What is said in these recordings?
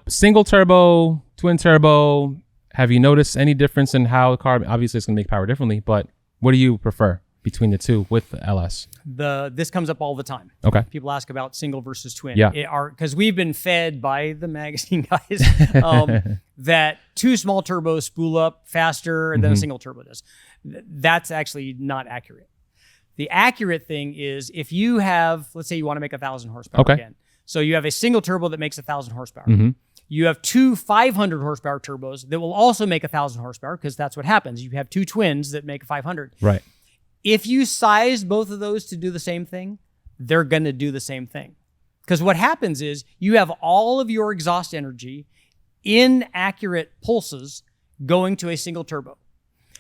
Single turbo, twin turbo. Have you noticed any difference in how the car? Obviously, it's going to make power differently, but what do you prefer between the two with the LS? This comes up all the time. Okay. People ask about single versus twin. Yeah. Because we've been fed by the magazine guys that two small turbos spool up faster than a single turbo does. That's actually not accurate. The accurate thing is if you have, let's say you want to make 1,000 horsepower again. So you have a single turbo that makes 1,000 horsepower. You have two 500 horsepower turbos that will also make 1,000 horsepower because that's what happens. You have two twins that make 500. Right. If you size both of those to do the same thing, they're going to do the same thing. Because what happens is you have all of your exhaust energy in accurate pulses going to a single turbo.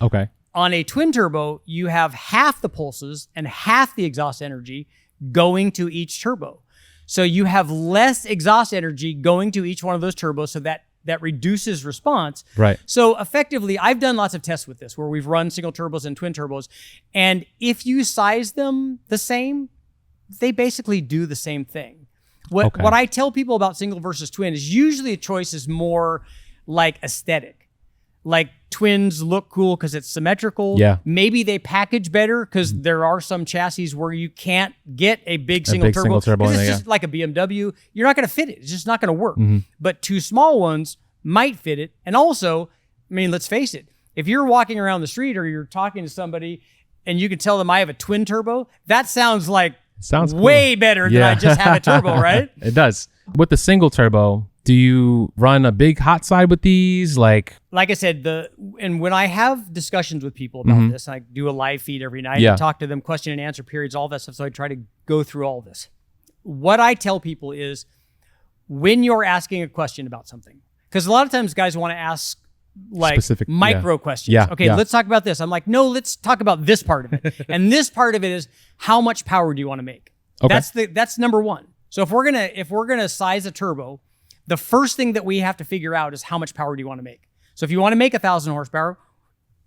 Okay. On a twin turbo, you have half the pulses and half the exhaust energy going to each turbo. So you have less exhaust energy going to each one of those turbos, so that reduces response. Right. So effectively, I've done lots of tests with this where we've run single turbos and twin turbos. And if you size them the same, they basically do the same thing. What I tell people about single versus twin is usually a choice is more like aesthetic. Like twins look cool because it's symmetrical. Yeah. Maybe they package better because there are some chassis where you can't get a big single turbo. It's just like a BMW. You're not going to fit it. It's just not going to work. But two small ones might fit it. And also, I mean, let's face it. If you're walking around the street or you're talking to somebody and you can tell them I have a twin turbo, that sounds like way better than I just have a turbo, right? It does. With the single turbo, do you run a big hot side with these? Like I said, and when I have discussions with people about this, I do a live feed every night. I talk to them, question and answer periods, all that stuff. So I try to go through all this. What I tell people is when you're asking a question about something, because a lot of times guys want to ask like specific micro questions. Okay, let's talk about this. I'm like, no, let's talk about this part of it. And this part of it is how much power do you want to make? Okay. That's number one. So if we're gonna size a turbo, the first thing that we have to figure out is how much power do you want to make? So if you want to make 1,000 horsepower,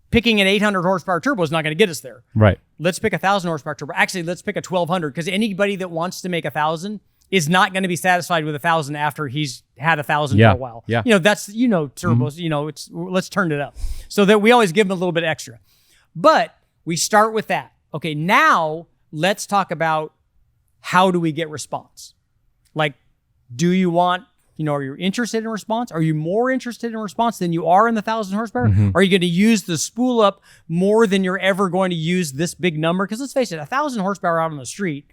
picking an 800 horsepower turbo is not going to get us there. Right. Let's pick 1,000 horsepower turbo. Actually, let's pick a 1,200 because anybody that wants to make 1,000 is not going to be satisfied with 1,000 after he's had 1,000 for a while. Yeah. That's, turbos, let's turn it up. So that we always give them a little bit extra. But we start with that. Okay, now let's talk about how do we get response? Like, do you want, are you interested in response? Are you more interested in response than you are in the 1,000 horsepower? Are you going to use the spool up more than you're ever going to use this big number? Because let's face it, 1,000 horsepower out on the street,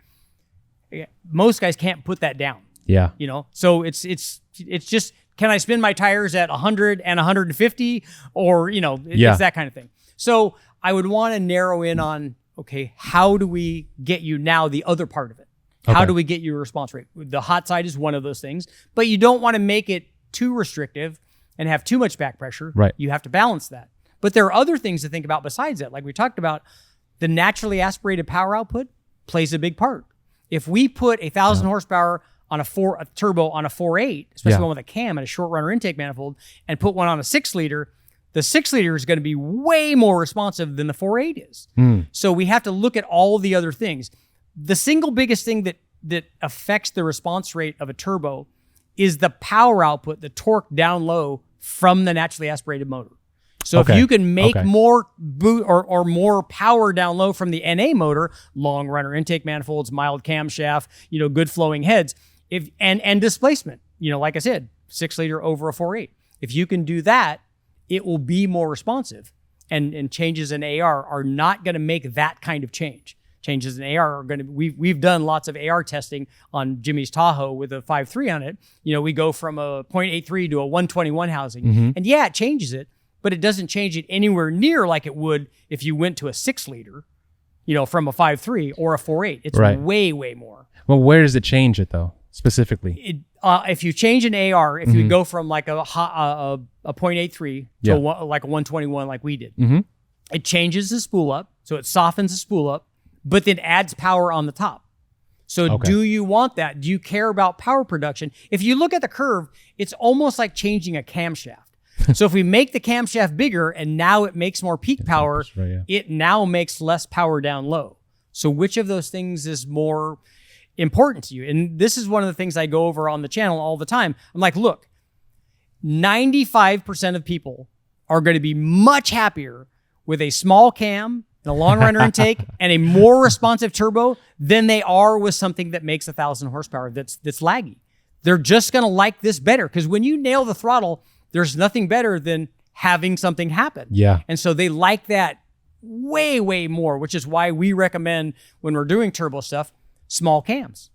most guys can't put that down. Yeah. So it's just, can I spin my tires at 100 and 150? Or, it's that kind of thing. So I would want to narrow in on, okay, how do we get you now the other part of it? How do we get your response rate? The hot side is one of those things, but you don't want to make it too restrictive and have too much back pressure. Right. You have to balance that. But there are other things to think about besides that. Like we talked about, the naturally aspirated power output plays a big part. If we put 1,000 horsepower on a turbo on a 4.8, especially one with a cam and a short runner intake manifold, and put one on a 6-liter, the 6-liter is going to be way more responsive than the 4.8 is. So we have to look at all the other things. The single biggest thing that affects the response rate of a turbo is the power output, the torque down low from the naturally aspirated motor. So if you can make more boot or more power down low from the NA motor, long runner intake manifolds, mild camshaft, good flowing heads, and displacement, like I said, 6-liter over a 4.8. If you can do that, it will be more responsive. And changes in AR are not going to make that kind of change. Changes in AR are going to, we've done lots of AR testing on Jimmy's Tahoe with a 5.3 on it. We go from a 0.83 to a 121 housing. And it changes it, but it doesn't change it anywhere near like it would if you went to a 6-liter, from a 5.3 or a 4.8. It's way, way more. Well, where does it change it though, specifically? If you change an AR, if you go from like a 0.83 to like a 121 like we did, it changes the spool up. So it softens the spool up, but then adds power on the top. So do you want that? Do you care about power production? If you look at the curve, it's almost like changing a camshaft. So if we make the camshaft bigger and now it makes more peak power, it now makes less power down low. So which of those things is more important to you? And this is one of the things I go over on the channel all the time. I'm like, look, 95% of people are going to be much happier with a small cam and a long runner intake and a more responsive turbo than they are with something that makes 1,000 horsepower that's laggy. They're just going to like this better because when you nail the throttle, there's nothing better than having something happen. Yeah. And so they like that way, way more, which is why we recommend when we're doing turbo stuff, small cams.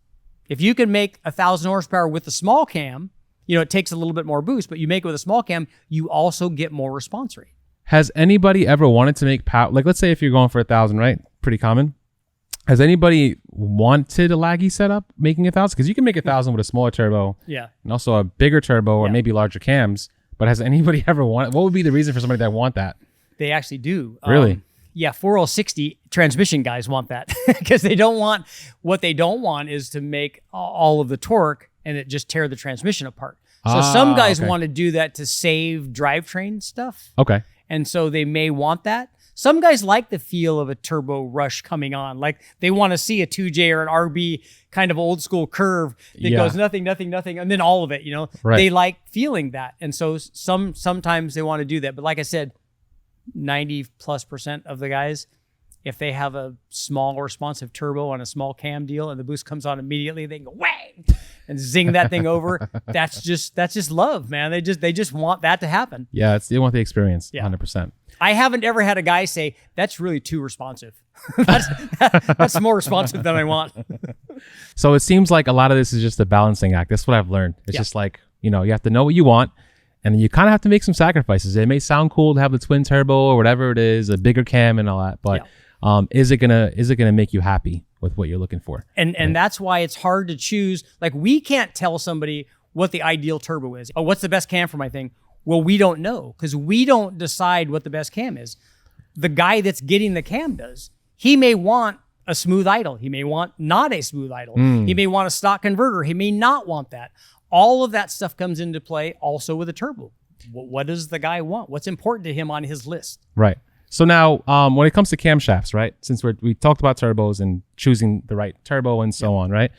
If you can make 1,000 horsepower with the small cam, you know, it takes a little bit more boost, but you make it with a small cam, you also get more response rate. Has anybody ever wanted to make power? Like, let's say if you're going for 1,000, right? Pretty common. Has anybody wanted a laggy setup making 1,000? Because you can make 1,000 with a smaller turbo, yeah, and also a bigger turbo or maybe larger cams. But has anybody ever wanted? What would be the reason for somebody that want that? They actually do. Really? Yeah, 4060 transmission guys want that because they don't want, what they don't want is to make all of the torque and it just tear the transmission apart. So some guys want to do that to save drivetrain stuff. Okay. And so they may want that. Some guys like the feel of a turbo rush coming on. Like they want to see a 2J or an RB kind of old school curve that goes nothing, nothing, nothing, and then all of it, you know. Right. They like feeling that. And so sometimes they want to do that. But like I said, 90+% of the guys, if they have a small responsive turbo on a small cam deal and the boost comes on immediately, they can go whang and zing that thing over. That's just love, man. They just want that to happen. Yeah, they want the experience. 100%. I haven't ever had a guy say that's really too responsive. that's more responsive than I want. So it seems like a lot of this is just a balancing act. That's what I've learned. It's just like, you know, you have to know what you want. And you kind of have to make some sacrifices. It may sound cool to have the twin turbo or whatever it is, a bigger cam and all that, but is it gonna make you happy with what you're looking for? And that's why it's hard to choose. Like we can't tell somebody what the ideal turbo is. Oh, what's the best cam for my thing? Well, we don't know because we don't decide what the best cam is. The guy that's getting the cam does. He may want a smooth idle. He may want not a smooth idle. He may want a stock converter. He may not want that. All of that stuff comes into play also with a turbo. What does the guy want? What's important to him on his list? Right. So now when it comes to camshafts, right, since we talked about turbos and choosing the right turbo and so on, right,